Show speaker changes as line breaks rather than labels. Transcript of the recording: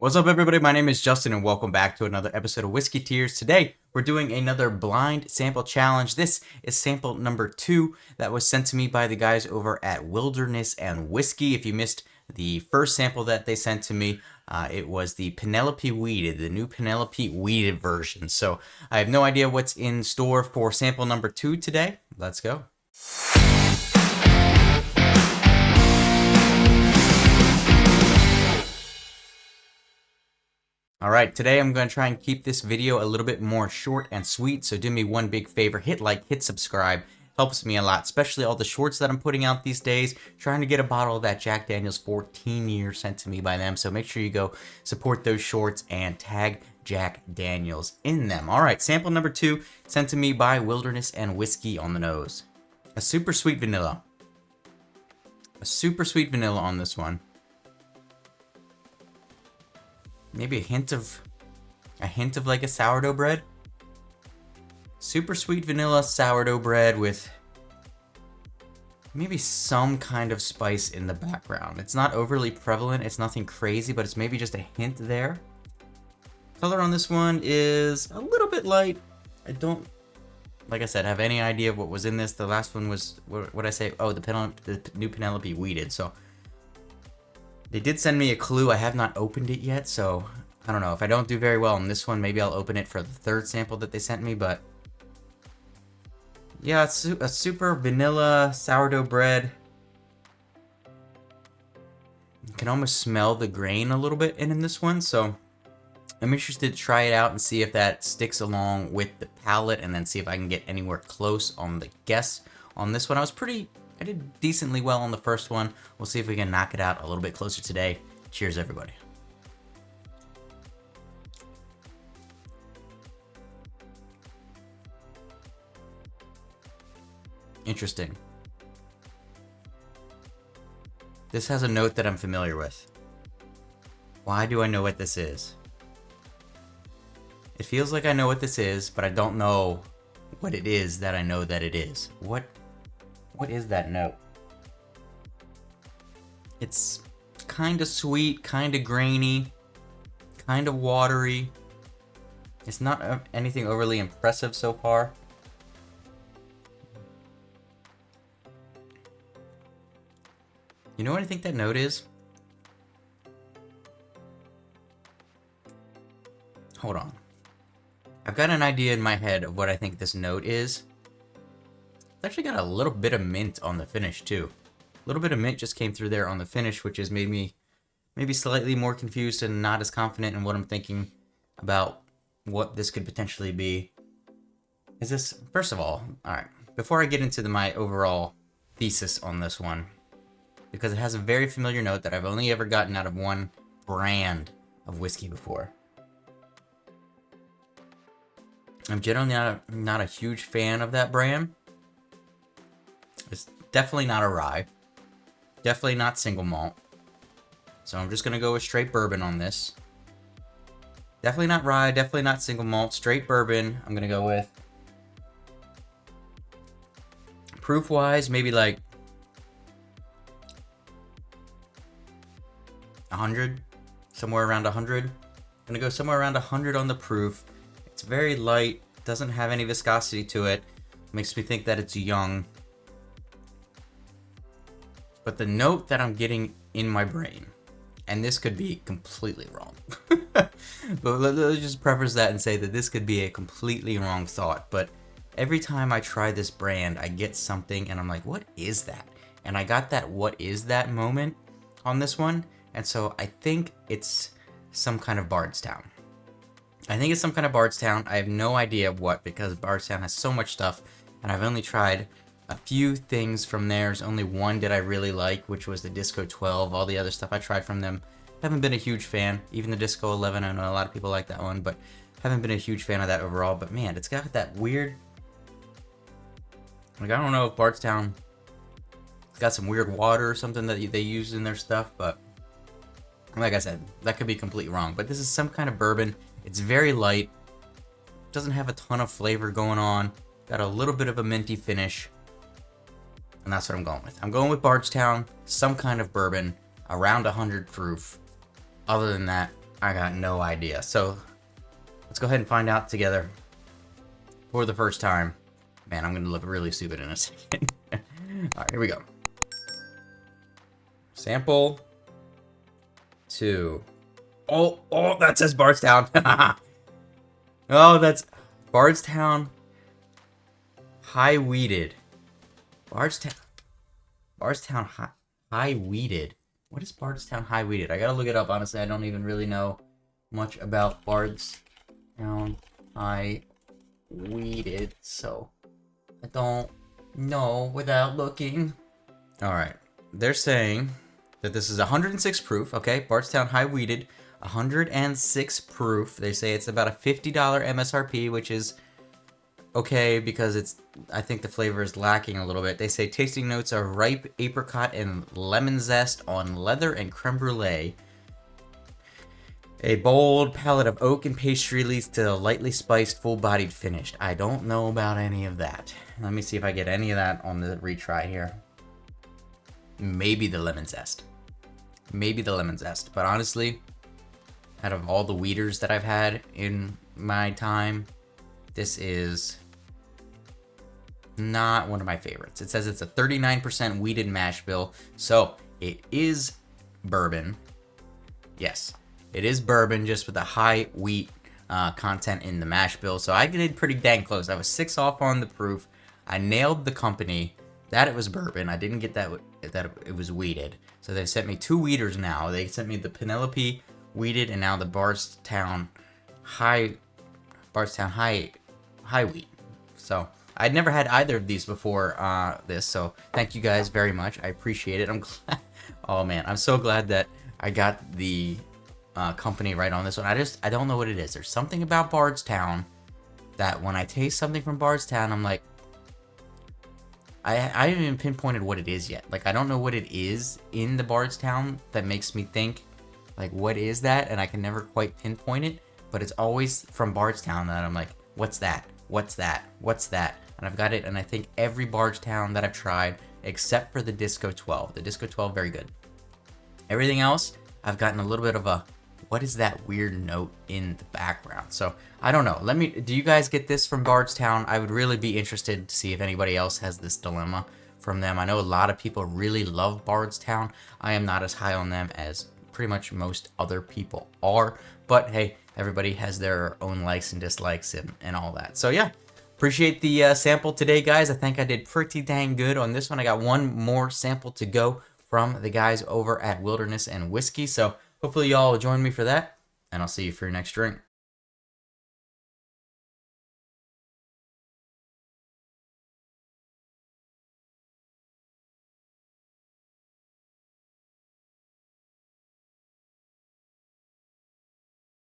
What's up, everybody? My name is Justin, and welcome back to another episode of Whiskey Tears. Today, we're doing another blind sample challenge. This is sample number 2 that was sent to me by the guys over at Wilderness and Whiskey. If you missed the first sample that they sent to me, it was the Penelope Weeded, the new Penelope Weeded version. So I have no idea what's in store for sample number 2 today. Let's go. Alright, today I'm going to try and keep this video a little bit more short and sweet, so do me one big favor, hit like, hit subscribe, helps me a lot, especially all the shorts that I'm putting out these days, trying to get a bottle of that Jack Daniel's 14 year sent to me by them, so make sure you go support those shorts and tag Jack Daniel's in them. Alright, sample number 2, sent to me by Wilderness and Whiskey on the nose. A super sweet vanilla. A super sweet vanilla on this one. Maybe a hint of like a sourdough bread. Super sweet vanilla sourdough bread with maybe some kind of spice in the background. It's not overly prevalent, it's nothing crazy, but it's maybe just a hint there. Color on this one is a little bit light. I don't, like I said, have any idea what was in this. The last one was, what I say? Oh, the new Penelope Weeded. So they did send me a clue. I have not opened it yet, so I don't know. If I don't do very well on this one, maybe I'll open it for the third sample that they sent me, but yeah, it's a super vanilla sourdough bread. You can almost smell the grain a little bit in this one, so I'm interested to try it out and see if that sticks along with the palate, and then see if I can get anywhere close on the guess on this one. I did decently well on the first one. We'll see if we can knock it out a little bit closer today. Cheers, everybody. Interesting. This has a note that I'm familiar with. Why do I know what this is? It feels like I know what this is, but I don't know what it is that I know that it is. What is that note? It's kind of sweet, kind of grainy, kind of watery. It's not anything overly impressive so far. You know what I think that note is? Hold on. I've got an idea in my head of what I think this note is. It's actually got a little bit of mint on the finish too. A little bit of mint just came through there on the finish, which has made me maybe slightly more confused and not as confident in what I'm thinking about what this could potentially be. Is this, first of all, alright, before I get into my overall thesis on this one, because it has a very familiar note that I've only ever gotten out of one brand of whiskey before. I'm generally not a huge fan of that brand. It's definitely not a rye. Definitely not single malt. So I'm just going to go with straight bourbon on this. Definitely not rye, definitely not single malt. Straight bourbon, I'm going to go with. Proof-wise, maybe like 100. Somewhere around 100. I'm going to go somewhere around 100 on the proof. It's very light, doesn't have any viscosity to it. Makes me think that it's young. But the note that I'm getting in my brain, and this could be completely wrong. But let's just preface that and say that this could be a completely wrong thought. But every time I try this brand, I get something and I'm like, what is that? And I got that what is that moment on this one. And so I think it's some kind of Bardstown. I think it's some kind of Bardstown. I have no idea what, because Bardstown has so much stuff, and I've only tried a few things from there. There's only one that I really like, which was the Disco 12. All the other stuff I tried from them, haven't been a huge fan. Even the Disco 11, I know a lot of people like that one, but haven't been a huge fan of that overall. But man, it's got that weird, like, I don't know if Bardstown, it's got some weird water or something that they use in their stuff, but like I said, that could be completely wrong. But this is some kind of bourbon. It's very light, doesn't have a ton of flavor going on, got a little bit of a minty finish, and that's what I'm going with. I'm going with Bardstown, some kind of bourbon, around 100 proof. Other than that, I got no idea. So let's go ahead and find out together for the first time. Man, I'm going to look really stupid in a second. All right, here we go. Sample 2. Oh, that says Bardstown. Oh, that's Bardstown high weeded. Bardstown high weeded. What is Bardstown high weeded? I gotta look it up. Honestly, I don't even really know much about Bardstown high weeded, so I don't know without looking. All right, they're saying that this is 106 proof. Okay, Bardstown high weeded, 106 proof. They say it's about a $50 MSRP, which is okay because it's, I think the flavor is lacking a little bit. They say tasting notes are ripe apricot and lemon zest on leather and creme brulee. A bold palette of oak and pastry leads to a lightly spiced, full-bodied finish. I don't know about any of that. Let me see if I get any of that on the retry here. Maybe the lemon zest. Maybe the lemon zest. But honestly, out of all the weeders that I've had in my time, this is not one of my favorites. It says it's a 39% wheated mash bill, so it is bourbon. Yes, it is bourbon, just with a high wheat content in the mash bill. So I did pretty dang close. I was 6 off on the proof. I nailed the company that it was bourbon. I didn't get that it was wheated. So they sent me 2 wheaters now. They sent me the Penelope wheated and now the Bardstown high wheat. So I'd never had either of these before this, so thank you guys very much. I appreciate it. I'm glad. Oh man, I'm so glad that I got the company right on this one. I don't know what it is. There's something about Bardstown that when I taste something from Bardstown, I'm like, I haven't even pinpointed what it is yet. Like, I don't know what it is in the Bardstown that makes me think, like, what is that? And I can never quite pinpoint it, but it's always from Bardstown that I'm like, what's that? What's that? What's that? And I've got it, and I think every Bardstown that I've tried, except for the Disco 12. The Disco 12, very good. Everything else, I've gotten a little bit of a, what is that weird note in the background? So, I don't know. Do you guys get this from Bardstown? I would really be interested to see if anybody else has this dilemma from them. I know a lot of people really love Bardstown. I am not as high on them as pretty much most other people are. But, hey, everybody has their own likes and dislikes and all that. So, yeah. Appreciate the sample today, guys. I think I did pretty dang good on this one. I got one more sample to go from the guys over at Wilderness and Whiskey. So hopefully y'all will join me for that, and I'll see you for your next drink.